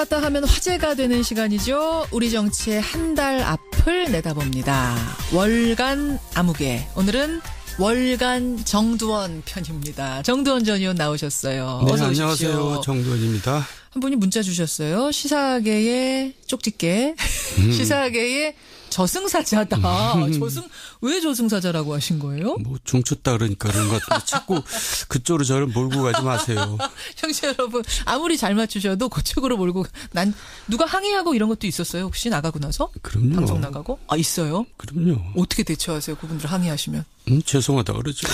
갔다 하면 화제가 되는 시간이죠. 우리 정치의 한 달 앞을 내다봅니다. 월간 아무개. 오늘은 월간 정두원 편입니다. 정두원 전 의원 나오셨어요. 네, 어서 오십시오. 안녕하세요. 정두원입니다. 한 분이 문자 주셨어요. 시사계의 쪽집게. 시사계의 저승사자다. 왜 저승사자라고 하신 거예요? 뭐 중쳤다 그러니까 그런 것 같은데 자꾸 그쪽으로 저를 몰고 가지 마세요. 형제 여러분, 아무리 잘 맞추셔도 그쪽으로 몰고 누가 항의하고 이런 것도 있었어요? 혹시 나가고 나서? 그럼요. 방송 나가고? 아, 있어요? 그럼요. 어떻게 대처하세요? 그분들 항의하시면? 죄송하다 그러죠.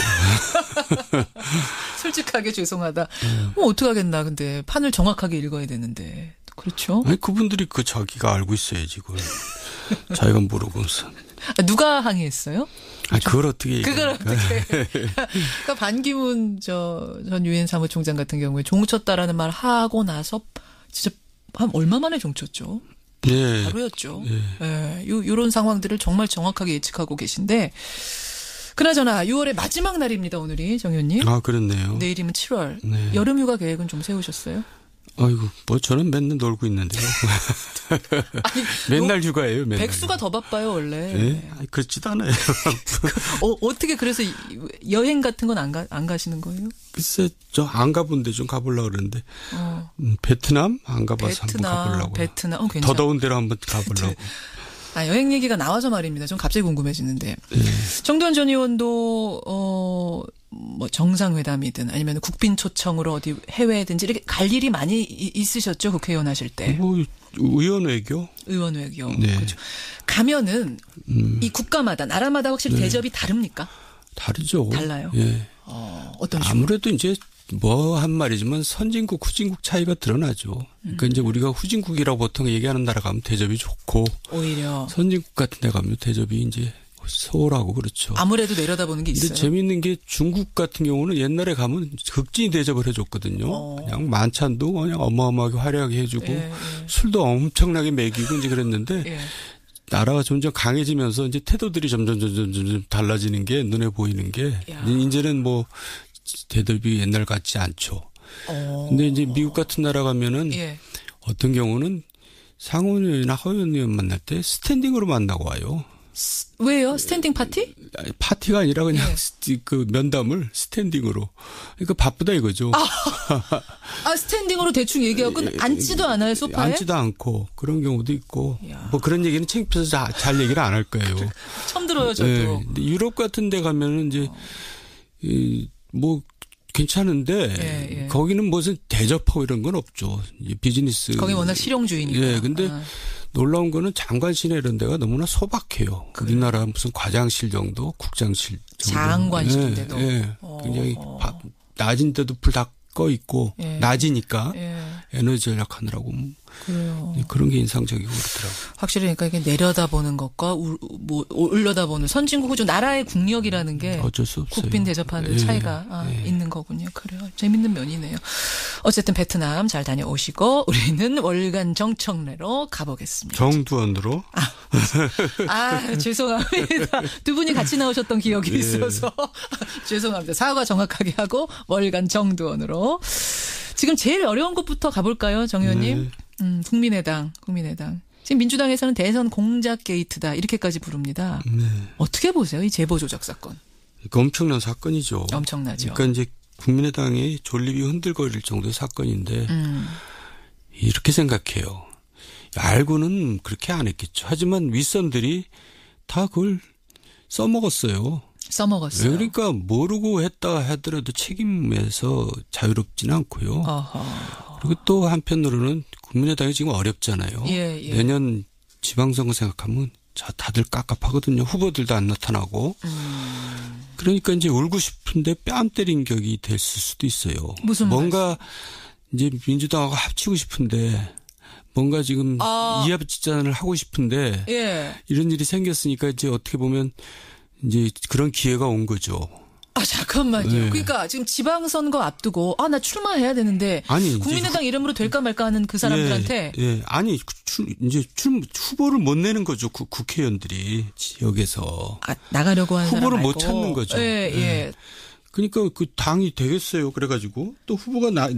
솔직하게 죄송하다. 어떻게 하겠나. 근데 판을 정확하게 읽어야 되는데. 그렇죠? 아니 그분들이 그 자기가 알고 있어야지 그걸. 자기가 모르고서. 누가 항의했어요? 그걸 어떻게 그걸 어떻게. 그러니까 반기문 전 유엔 사무총장 같은 경우에 종쳤다라는 말 하고 나서 진짜 한 얼마 만에 종쳤죠? 예. 하루였죠. 예. 요런 상황들을 정말 정확하게 예측하고 계신데 그나저나 6월의 마지막 날입니다. 오늘이 정 의원님. 아 그렇네요. 내일이면 7월. 네. 여름휴가 계획은 좀 세우셨어요? 아이고 뭐 저는 맨날 놀고 있는데요. 아니, 맨날 휴가예요. 맨날. 백수가 더 바빠요 원래. 네? 그렇지도 않아요. 어떻게 그래서 여행 같은 건 안 가시는 거예요? 글쎄 저 안 가본데 좀 가보려고 그러는데 베트남 안 가봐서 한번 가보려고. 베트남. 괜찮아. 더 더운 데로 한번 가보려고. 여행 얘기가 나와서 말입니다. 좀 갑자기 궁금해지는데. 정두원 전 의원도 뭐 정상회담이든 아니면 국빈 초청으로 어디 해외든지 이렇게 갈 일이 많이 있으셨죠? 국회의원 하실 때. 뭐 의원 외교? 의원 외교. 네. 그렇죠. 가면은 이 국가마다 나라마다 확실히 대접이 다릅니까? 다르죠. 달라요. 예. 어떤 식으로? 아무래도 이제 뭐 한 말이지만 선진국 후진국 차이가 드러나죠. 그러니까 이제 우리가 후진국이라고 보통 얘기하는 나라 가면 대접이 좋고 오히려 선진국 같은 데 가면 대접이 이제 소홀하고 그렇죠. 아무래도 내려다보는 게 있어요. 근데 재미있는 게 중국 같은 경우는 옛날에 가면 극진히 대접을 해줬거든요. 그냥 만찬도 그냥 어마어마하게 화려하게 해주고 술도 엄청나게 먹이고 이제 그랬는데 나라가 점점 강해지면서 이제 태도들이 점점 달라지는 게 눈에 보이는 게 이제는 뭐 대접이 옛날 같지 않죠. 근데 이제 미국 같은 나라 가면은 어떤 경우는 상원의원이나 하원의원 만날 때 스탠딩으로 만나고 와요. 왜요? 스탠딩 파티? 파티가 아니라 그냥 그 면담을 스탠딩으로. 그러니까 바쁘다 이거죠. 스탠딩으로 대충 얘기하고 앉지도 않아요, 소파에? 앉지도 않고 그런 경우도 있고. 뭐 그런 얘기는 창피해서 잘 얘기를 안 할 거예요. 처음 들어요, 저도. 네. 근데 유럽 같은 데 가면은 이제 뭐 괜찮은데 거기는 무슨 대접하고 이런 건 없죠. 비즈니스. 거기 워낙 실용주의니까. 예. 근데 놀라운 거는 장관실에 이런 데가 너무나 소박해요. 우리나라 무슨 과장실 정도, 국장실 정도. 장관실인데도. 굉장히 낮인데도 불 다 꺼 있고 낮이니까 에너지 절약하느라고 그래요. 그런 게 인상적이고 그렇더라고요. 확실히 그러니까 이게 내려다보는 것과 뭐 올려다보는 선진국 좀 나라의 국력이라는 게 어쩔 수 없어요. 국빈 대접하는 차이가 있는 거군요. 그래요. 재밌는 면이네요. 어쨌든 베트남 잘 다녀오시고 우리는 월간 정청래로 가보겠습니다. 정두원으로. 죄송합니다. 두 분이 같이 나오셨던 기억이 있어서 죄송합니다. 사과 정확하게 하고 월간 정두원으로. 지금 제일 어려운 것부터 가볼까요, 정 의원님? 국민의당. 지금 민주당에서는 대선 공작 게이트다 이렇게까지 부릅니다. 어떻게 보세요, 이 제보 조작 사건? 엄청난 사건이죠. 엄청나죠. 그러니까 이제 국민의당의 존립이 흔들거릴 정도의 사건인데 이렇게 생각해요. 알고는 그렇게 안 했겠죠. 하지만 윗선들이 다 그걸 써먹었어요. 왜 그러니까 모르고 했다 하더라도 책임에서 자유롭지는 않고요. 그리고 또 한편으로는 국민의당이 지금 어렵잖아요. 내년 지방선거 생각하면 다들 깝깝하거든요. 후보들도 안 나타나고. 그러니까 이제 울고 싶은데 뺨 때린 격이 됐을 수도 있어요. 뭔가 이제 민주당하고 합치고 싶은데 뭔가 지금 이합집산을 하고 싶은데 이런 일이 생겼으니까 이제 어떻게 보면 이제 그런 기회가 온 거죠. 잠깐만요. 그러니까 지금 지방선거 앞두고 나 출마해야 되는데 국민의당 이름으로 될까 말까 하는 그 사람들한테 아니 이제 후보를 못 내는 거죠. 국회의원들이 지역에서 나가려고 하는 후보를 사람 못 찾는 거죠. 그러니까 그 당이 되겠어요. 그래가지고 또 후보가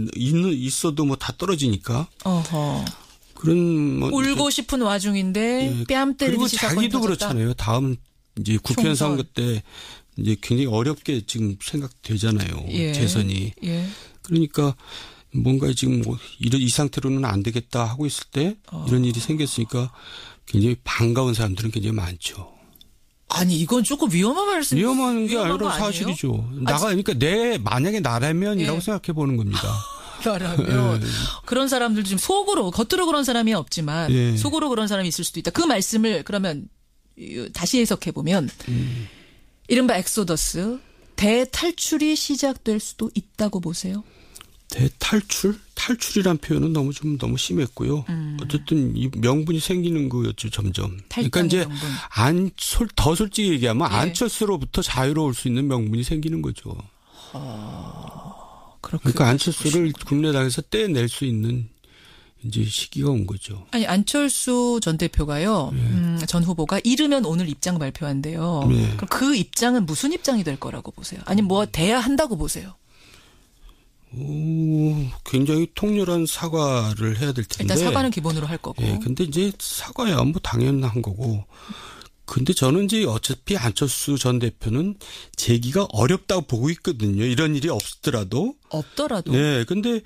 있어도 뭐 다 떨어지니까. 그런 뭐 울고 싶은 와중인데 예, 뺨 때리듯이 그리고 사건이 자기도 터졌다. 그렇잖아요. 다음 이제 국회의원 총선. 선거 때 이제 굉장히 어렵게 지금 생각되잖아요. 예. 재선이. 예. 그러니까 뭔가 지금 뭐 이 상태로는 안 되겠다 하고 있을 때 이런 일이 생겼으니까 굉장히 반가운 사람들은 굉장히 많죠. 아니 이건 조금 위험한 말씀. 위험한 게 위험한 거 아니라 아니에요? 사실이죠. 그러니까 만약에 나라면이라고 예. 생각해 보는 겁니다. 라면 그런 사람들도 지금 겉으로 그런 사람이 없지만 예. 속으로 그런 사람이 있을 수도 있다. 그 말씀을 그러면 다시 해석해 보면 이른바 엑소더스 대탈출이 시작될 수도 있다고 보세요. 탈출이란 표현은 너무 심했고요. 어쨌든 이 명분이 생기는 거였죠, 점점. 그러니까 이제 명분. 더 솔직히 얘기하면 예. 안철수로부터 자유로울 수 있는 명분이 생기는 거죠. 그러니까 안철수를 국민의당에서 떼낼 수 있는 이제 시기가 온 거죠. 아니 안철수 전 대표가요. 전 후보가 이르면 오늘 입장 발표한대요. 네. 그럼 그 입장은 무슨 입장이 될 거라고 보세요? 아니 뭐 돼야 한다고 보세요? 굉장히 통렬한 사과를 해야 될 텐데. 일단 사과는 기본으로 할 거고. 예, 근데 이제 사과야 뭐 당연한 거고. 근데 저는 이제 어차피 안철수 전 대표는 재기가 어렵다고 보고 있거든요. 이런 일이 없더라도. 네, 근데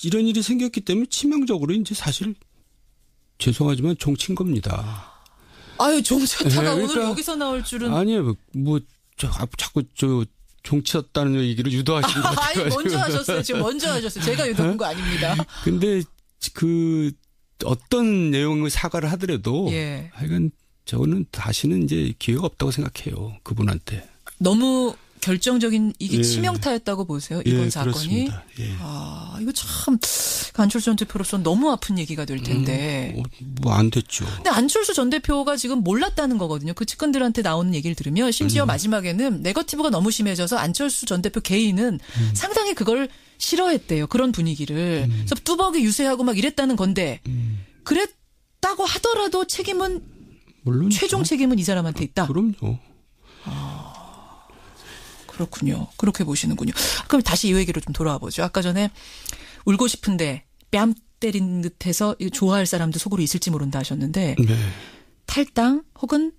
이런 일이 생겼기 때문에 치명적으로 이제 사실 죄송하지만 종친 겁니다. 아유, 종쳤다가 네, 오늘 여기서 나올 줄은. 아니에요. 자꾸 종쳤다는 얘기를 유도하시는 것 같아요. 아니, 먼저 하셨어요. 지금 먼저 하셨어요. 제가 유도한 거 아닙니다. 근데 어떤 내용의 사과를 하더라도. 예. 하여간 저는 다시는 이제 기회가 없다고 생각해요. 그분한테. 너무 결정적인 이게 예. 치명타였다고 보세요. 이번 사건이. 그렇습니다. 예. 이거 참 안철수 전 대표로서는 너무 아픈 얘기가 될 텐데. 뭐 안 됐죠. 근데 안철수 전 대표가 지금 몰랐다는 거거든요. 그 측근들한테 나오는 얘기를 들으면 심지어 마지막에는 네거티브가 너무 심해져서 안철수 전 대표 개인은 상당히 그걸 싫어했대요. 그런 분위기를. 그래서 뚜벅이 유세하고 막 이랬다는 건데 그랬다고 하더라도 책임은 물론 최종 책임은 이 사람한테 있다. 그럼요. 그렇군요. 그렇게 보시는군요. 그럼 다시 이 얘기로 좀 돌아와 보죠. 아까 전에 울고 싶은데 뺨 때린 듯해서 좋아할 사람도 속으로 있을지 모른다 하셨는데 네. 탈당 혹은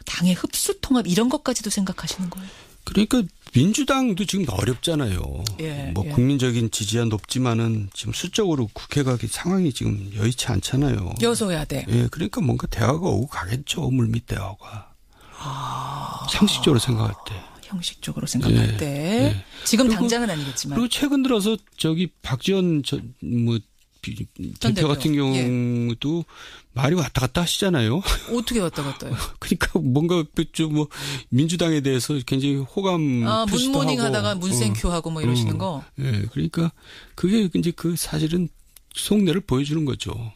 당의 흡수 통합 이런 것까지도 생각하시는 거예요? 그러니까 민주당도 지금 어렵잖아요. 예, 뭐 예. 국민적인 지지가 높지만은 지금 수적으로 국회가 상황이 지금 여의치 않잖아요. 여소야대. 예, 그러니까 뭔가 대화가 오고 가겠죠. 물밑 대화가. 상식적으로 생각할 때. 형식적으로 생각할 예, 때. 예. 지금 그리고- 당장은 아니겠지만. 그리고 최근 들어서 박지원 대표 같은 대표. 예. 경우도 말이 왔다 갔다 하시잖아요. 어떻게 왔다 갔다요? 그러니까 뭔가 좀 뭐 민주당에 대해서 굉장히 호감 표시도 문모닝 하고. 하다가 문생큐 하고 뭐 이러시는 거. 예, 그러니까 그게 이제 그 사실은 속내를 보여주는 거죠.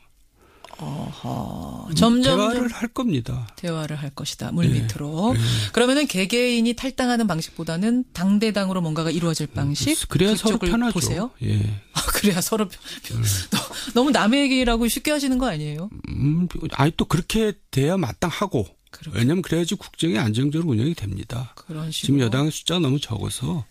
점점 대화를 할 겁니다. 대화를 할 것이다. 물밑으로. 그러면은 개개인이 탈당하는 방식보다는 당대당으로 뭔가가 이루어질 방식. 그래야 서로 그쪽을 편하죠. 보세요. 예. 그래야 서로 너무 남의 얘기라고 쉽게 하시는 거 아니에요? 아니 또 그렇게 돼야 마땅하고. 그렇군요. 왜냐하면 그래야지 국정이 안정적으로 운영이 됩니다. 그런 식으로. 지금 여당의 숫자가 너무 적어서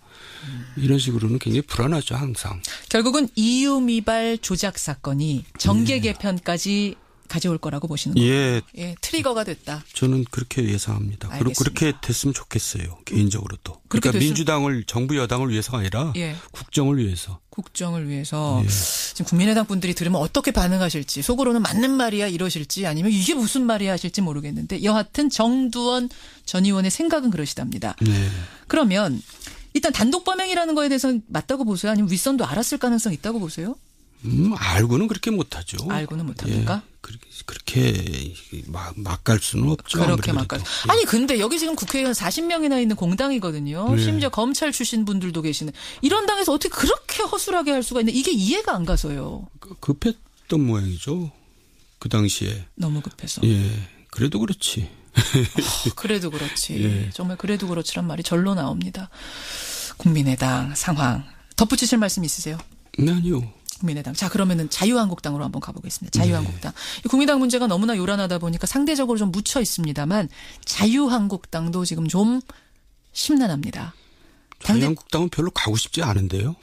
이런 식으로는 굉장히 불안하죠, 항상. 결국은 EU 미발 조작 사건이 정계 개편까지 가져올 거라고 보시는 거예요. 예, 예, 트리거가 됐다. 저는 그렇게 예상합니다. 그리고 알겠습니다. 그렇게 됐으면 좋겠어요, 개인적으로도. 그렇게 그러니까 됐으면- 정부 여당을 위해서가 아니라 예. 국정을 위해서. 국정을 위해서 예. 지금 국민의당 분들이 들으면 어떻게 반응하실지 속으로는 맞는 말이야 이러실지 아니면 이게 무슨 말이야 하실지 모르겠는데 여하튼 정두원 전 의원의 생각은 그러시답니다. 네. 그러면 일단 단독 범행이라는 거에 대해서는 맞다고 보세요? 아니면 윗선도 알았을 가능성이 있다고 보세요? 알고는 그렇게 못하죠. 알고는 못합니까? 그렇게 막 갈 수는 없죠. 그렇게 막 아무래도. 가. 아니 근데 여기 지금 국회의원 40명이나 있는 공당이거든요. 네. 심지어 검찰 출신 분들도 계시는 이런 당에서 어떻게 그렇게 허술하게 할 수가 있나 이게 이해가 안 가서요. 급했던 모양이죠. 그 당시에. 너무 급해서. 예. 그래도 그렇지. 그래도 그렇지. 예. 정말 그래도 그렇지란 말이 절로 나옵니다. 국민의당 상황. 덧붙이실 말씀 있으세요? 네, 아니요. 국민의당. 자, 그러면은 자유한국당으로 한번 가보겠습니다. 자유한국당. 이 국민당 문제가 너무나 요란하다 보니까 상대적으로 좀 묻혀 있습니다만 자유한국당도 지금 좀 심란합니다. 자유한국당은 별로 가고 싶지 않은데요.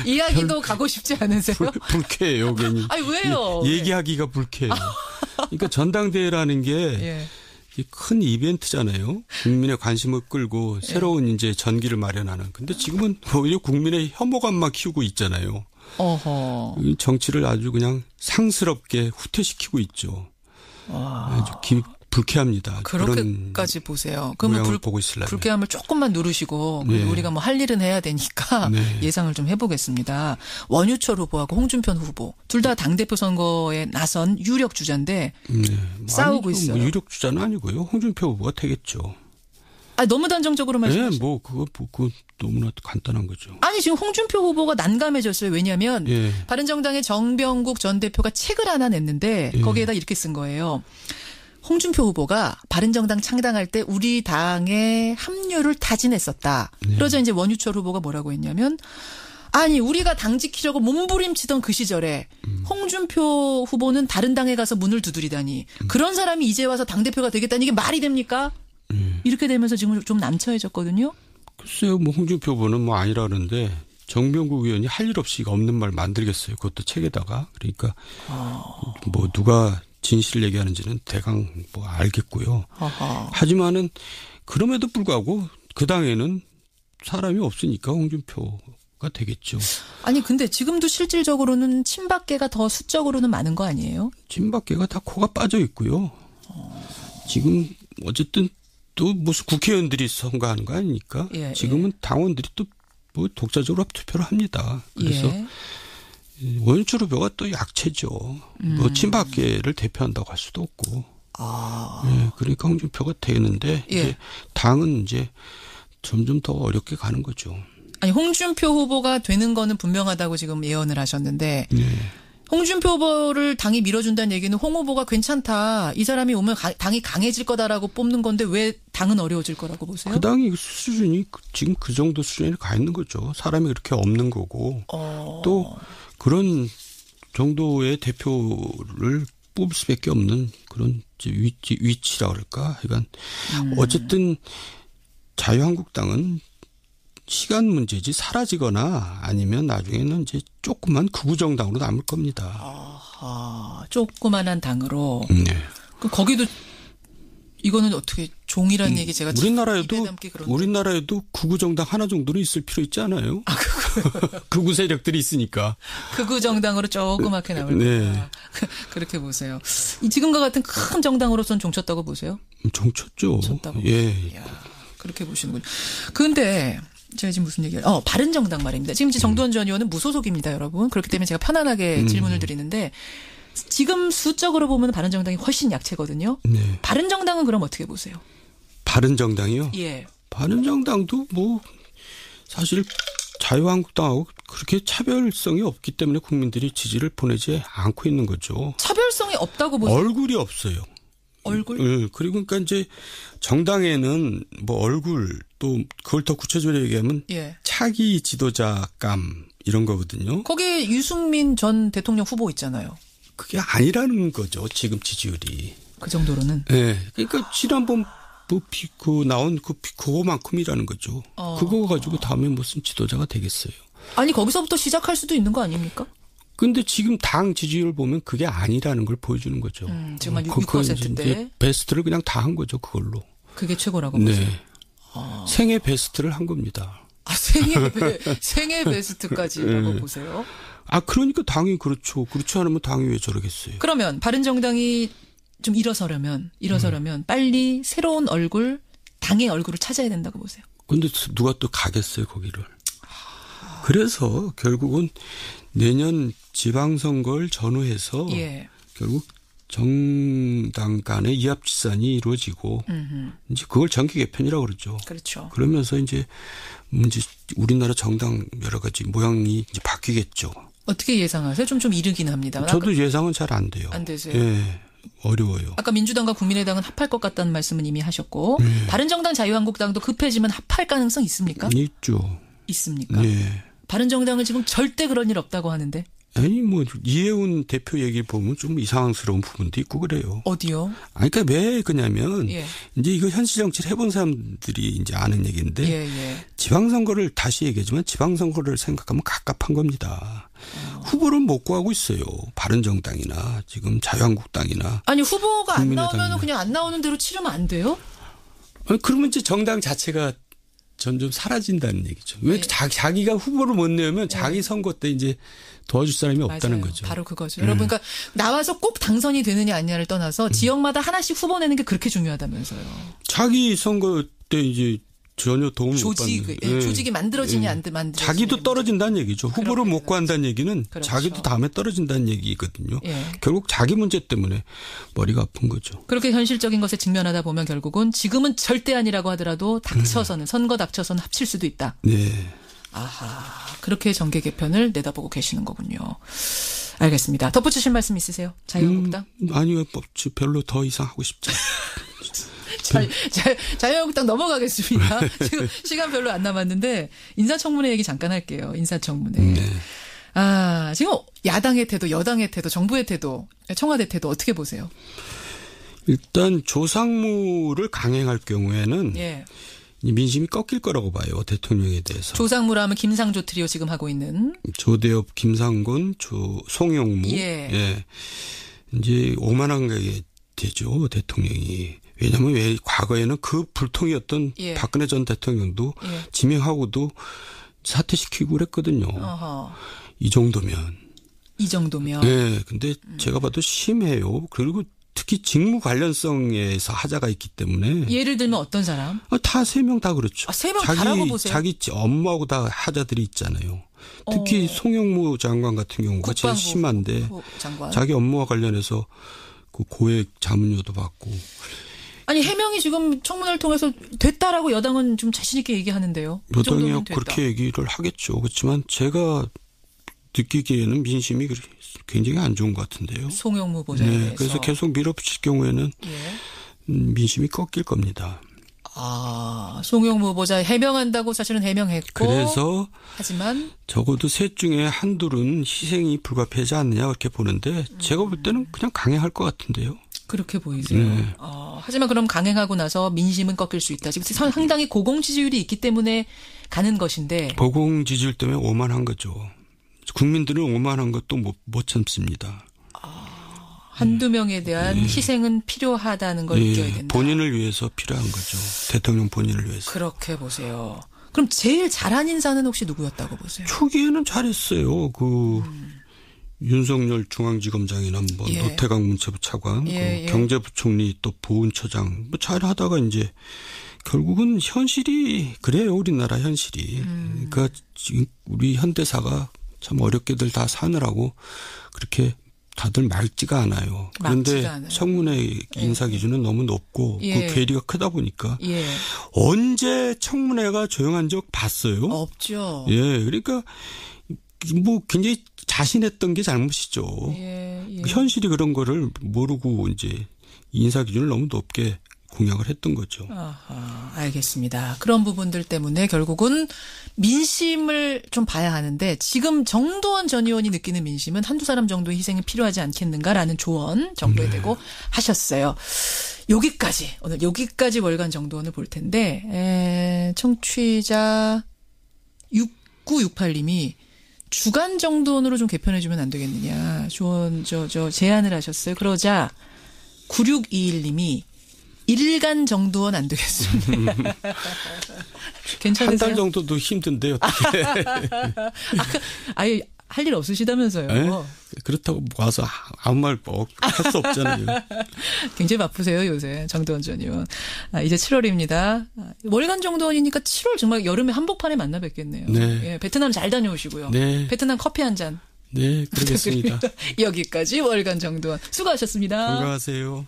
이야기도 가고 싶지 않으세요? 불쾌해요, 괜히. 아니, 왜요? 얘기하기가 불쾌해요. 그러니까 전당대회라는 게 예. 큰 이벤트잖아요. 국민의 관심을 끌고 새로운 이제 전기를 마련하는. 근데 지금은 오히려 국민의 혐오감만 키우고 있잖아요. 어허. 정치를 아주 그냥 상스럽게 후퇴시키고 있죠. 와. 아주 불쾌합니다. 그렇게까지 보세요. 그러면 보고 있으려면. 불쾌함을 조금만 누르시고 네. 우리가 뭐 할 일은 해야 되니까 네. 예상을 좀 해보겠습니다. 원유철 후보하고 홍준표 후보 둘 다 당대표 선거에 나선 유력 주자인데 싸우고 아니죠. 있어요. 뭐 유력 주자는 아니고요. 홍준표 후보가 되겠죠. 아, 너무 단정적으로 말씀하시죠. 네, 그거 너무나 간단한 거죠. 아니 지금 홍준표 후보가 난감해졌어요. 왜냐하면 예. 바른정당의 정병국 전 대표가 책을 하나 냈는데 거기에다 이렇게 쓴 거예요. 홍준표 후보가 바른정당 창당할 때 우리 당의 합류를 타진했었다. 그러자 이제 원유철 후보가 뭐라고 했냐면 아니 우리가 당 지키려고 몸부림치던 그 시절에 홍준표 후보는 다른 당에 가서 문을 두드리다니 그런 사람이 이제 와서 당대표가 되겠다니 이게 말이 됩니까? 이렇게 되면서 지금 좀 남처해졌거든요. 글쎄요. 뭐 홍준표 후보는 뭐 아니라 그러는데 정병국 의원이 할 일 없이 없는 말 만들겠어요. 그것도 책에다가. 그러니까 뭐 누가 진실을 얘기하는지는 대강 뭐 알겠고요. 아하. 하지만은 그럼에도 불구하고 그 당에는 사람이 없으니까 홍준표가 되겠죠. 아니 근데 지금도 실질적으로는 친박계가 더 수적으로는 많은 거 아니에요? 친박계가 다 코가 빠져 있고요. 지금 어쨌든 또 무슨 국회의원들이 선거하는 거 아닙니까? 예, 지금은 당원들이 또 뭐 독자적으로 투표를 합니다. 그래서 예. 원유철 후보가 또 약체죠. 뭐 친박계를 대표한다고 할 수도 없고. 예, 그러니까 홍준표가 되는데 예. 이제 당은 이제 점점 더 어렵게 가는 거죠. 아니 홍준표 후보가 되는 거는 분명하다고 지금 예언을 하셨는데 네. 홍준표 후보를 당이 밀어준다는 얘기는 홍 후보가 괜찮다. 이 사람이 오면 당이 강해질 거다라고 뽑는 건데 왜 당은 어려워질 거라고 보세요? 그 당이 수준이 지금 그 정도 수준에 가 있는 거죠. 사람이 그렇게 없는 거고 또 그런 정도의 대표를 뽑을 수밖에 없는 그런 위치라 그럴까. 그러니까 어쨌든 자유한국당은 시간 문제지 사라지거나 아니면 나중에는 이제 조그만 극우정당으로 남을 겁니다. 아하, 조그만한 당으로. 네. 그럼 거기도 이거는 어떻게 종이라는 얘기 제가 우리나라에도 극우정당 하나 정도는 있을 필요 있지 않아요? 아, 극우 세력들이 있으니까. 극우 정당으로 조그맣게 남을 거다. 그렇게 보세요. 지금과 같은 큰 정당으로서는 종쳤다고 보세요? 종쳤죠. 종쳤다고. 예. 이야, 그렇게 보시는군요. 그런데 제가 지금 무슨 얘기를 바른정당 말입니다. 지금 이제 정두원 전 의원은 무소속입니다, 여러분. 그렇기 때문에 제가 편안하게 질문을 드리는데 지금 수적으로 보면 바른정당이 훨씬 약체거든요. 네. 바른정당은 그럼 어떻게 보세요? 바른정당이요? 예. 바른정당도 뭐 사실 자유한국당하고 그렇게 차별성이 없기 때문에 국민들이 지지를 보내지 않고 있는 거죠. 차별성이 없다고 보세요? 얼굴이 없어요. 얼굴? 네. 그리고 그러니까 이제 정당에는 뭐 얼굴 또 그걸 더 구체적으로 얘기하면 예. 차기 지도자감 이런 거거든요. 거기에 유승민 전 대통령 후보 있잖아요. 그게 아니라는 거죠. 지금 지지율이. 그 정도로는. 네. 그러니까 지난번 나온 그거만큼이라는 거죠. 그거 가지고 다음에 무슨 지도자가 되겠어요. 아니 거기서부터 시작할 수도 있는 거 아닙니까? 근데 지금 당 지지율 보면 그게 아니라는 걸 보여주는 거죠. 지금 한 6%인데. 베스트를 그냥 다 한 거죠. 그걸로. 그게 최고라고 보세요. 네. 생애 베스트를 한 겁니다. 아, 생애 베스트까지라고 보세요. 아, 그러니까 당이 그렇죠. 그렇지 않으면 당이 왜 저러겠어요. 그러면 바른정당이 좀 일어서려면 빨리 새로운 얼굴, 당의 얼굴을 찾아야 된다고 보세요. 근데 누가 또 가겠어요, 거기를. 그래서 결국은 내년 지방선거를 전후해서 예. 결국 정당 간의 이합집산이 이루어지고 이제 그걸 정기 개편이라고 그러죠. 그렇죠. 그러면서 이제 우리나라 정당 여러 가지 모양이 이제 바뀌겠죠. 어떻게 예상하세요? 좀 이르긴 합니다. 저도 예상은 잘 안 돼요. 안 되세요? 예. 어려워요. 아까 민주당과 국민의당은 합할 것 같다는 말씀은 이미 하셨고 바른정당 자유한국당도 급해지면 합할 가능성 있습니까? 있죠. 있습니까? 예. 바른정당은 지금 절대 그런 일 없다고 하는데. 아니 뭐 이해운 대표 얘기 보면 좀 이상스러운 부분도 있고 그래요. 어디요? 아니 그러니까 왜 그러냐면 예. 이제 이거 현실 정치를 해본 사람들이 이제 아는 얘기인데 예. 지방선거를 다시 얘기하지만 지방선거를 생각하면 갑갑한 겁니다. 후보를 못 구하고 있어요. 바른정당이나 지금 자유한국당이나. 아니 후보가 안 나오면 국민의당이나. 그냥 안 나오는 대로 치르면 안 돼요? 아니, 그러면 이제 정당 자체가 점점 사라진다는 얘기죠. 왜 네. 자기가 후보를 못 내면 자기 선거 때 이제 도와줄 사람이 없다는 맞아요. 거죠. 바로 그거죠. 여러분, 그러니까 나와서 꼭 당선이 되느냐 아니냐를 떠나서 지역마다 하나씩 후보 내는 게 그렇게 중요하다면서요. 자기 선거 때 이제 전혀 도움을 못 받는. 조직이 만들어지냐 안 만들어지냐. 자기도 떨어진다는 얘기죠. 후보를 못 구한다는 얘기는 그렇죠. 자기도 다음에 떨어진다는 얘기거든요. 예. 결국 자기 문제 때문에 머리가 아픈 거죠. 그렇게 현실적인 것에 직면하다 보면 결국은 지금은 절대 아니라고 하더라도 닥쳐서는 선거 닥쳐서는 합칠 수도 있다. 네. 아하, 그렇게 정계 개편을 내다보고 계시는 거군요. 알겠습니다. 덧붙이실 말씀 있으세요? 자유한국당? 아니요, 별로 더 이상 하고 싶지 않아요. 자유한국당 넘어가겠습니다. 지금 시간 별로 안 남았는데 인사청문회 얘기 잠깐 할게요. 인사청문회. 네. 아, 지금 야당의 태도, 여당의 태도, 정부의 태도, 청와대 태도 어떻게 보세요? 일단 조상무를 강행할 경우에는 예. 민심이 꺾일 거라고 봐요. 대통령에 대해서. 조상무라 하면 김상조 트리오 지금 하고 있는. 조대엽, 김상곤, 송영무. 예. 이제 오만한 게 되죠. 대통령이. 왜냐하면 왜 과거에는 그 불통이었던 예. 박근혜 전 대통령도 예. 지명하고도 사퇴시키고 그랬거든요. 어허. 이 정도면. 이 정도면. 네. 근데 제가 봐도 심해요. 그리고 특히 직무 관련성에서 하자가 있기 때문에. 예를 들면 어떤 사람? 다 세 명 다 그렇죠. 아, 세 명 다라고 보세요? 자기 업무하고 다 하자들이 있잖아요. 특히 송영무 장관 같은 경우가 제일 심한데 장관. 자기 업무와 관련해서 그 고액 자문료도 받고. 아니 해명이 지금 청문회를 통해서 됐다라고 여당은 좀 자신 있게 얘기하는데요. 여당이 그렇게 얘기를 하겠죠. 그렇지만 제가 느끼기에는 민심이 굉장히 안 좋은 것 같은데요. 송영무 후보자에 네, 대해서. 그래서 계속 밀어붙일 경우에는 예. 민심이 꺾일 겁니다. 아, 송영무 후보자 해명한다고 사실은 해명했고. 그래서 하지만 적어도 셋 중에 한둘은 희생이 불가피하지 않느냐 그렇게 보는데 제가 볼 때는 그냥 강행할 것 같은데요. 그렇게 보이세요. 네. 하지만 그럼 강행하고 나서 민심은 꺾일 수 있다. 지금 상당히 고공 지지율이 있기 때문에 가는 것인데. 고공 지지율 때문에 오만한 거죠. 국민들은 오만한 것도 못 참습니다. 한두 명에 대한 희생은 필요하다는 걸 느껴야 된다. 본인을 위해서 필요한 거죠. 대통령 본인을 위해서. 그렇게 보세요. 그럼 제일 잘한 인사는 혹시 누구였다고 보세요? 초기에는 잘했어요. 윤석열 중앙지검장이나 예. 노태강 문체부 차관, 예. 경제부총리 또 보훈처장 잘하다가 이제 결국은 현실이 그래요. 우리나라 현실이. 그러니까 지금 우리 현대사가 참 어렵게들 다 사느라고 그렇게 다들 맑지가 않아요. 그런데 청문회 인사 기준은 너무 높고 예. 그 괴리가 크다 보니까 예. 언제 청문회가 조용한 적 봤어요? 없죠. 예, 그러니까 굉장히 자신했던 게 잘못이죠. 예. 현실이 그런 거를 모르고 이제 인사 기준을 너무 높게 공약을 했던 거죠. 아하, 알겠습니다. 그런 부분들 때문에 결국은 민심을 좀 봐야 하는데 지금 정도원 전 의원이 느끼는 민심은 한두 사람 정도의 희생이 필요하지 않겠는가라는 조언 정부에 대고 하셨어요. 오늘 여기까지 월간 정도원을 볼 텐데 청취자 6968님이 주간 정도원으로 좀 개편해주면 안 되겠느냐 조언 제안을 하셨어요. 그러자 9621님이 일간 정도는 안 되겠습니다. 괜찮으세요? 한 달 정도도 힘든데 어떻게? 아예 할 일 없으시다면서요. 네? 그렇다고 와서 아무 말 할 수 없잖아요. 굉장히 바쁘세요 요새 정도원 전 의원. 이제 7월입니다. 월간 정도원이니까 7월 정말 여름에 한복판에 만나 뵙겠네요. 네. 예, 베트남 잘 다녀오시고요. 네. 베트남 커피 한 잔. 네, 그러겠습니다. 여기까지 월간 정도원 수고하셨습니다. 건강하세요.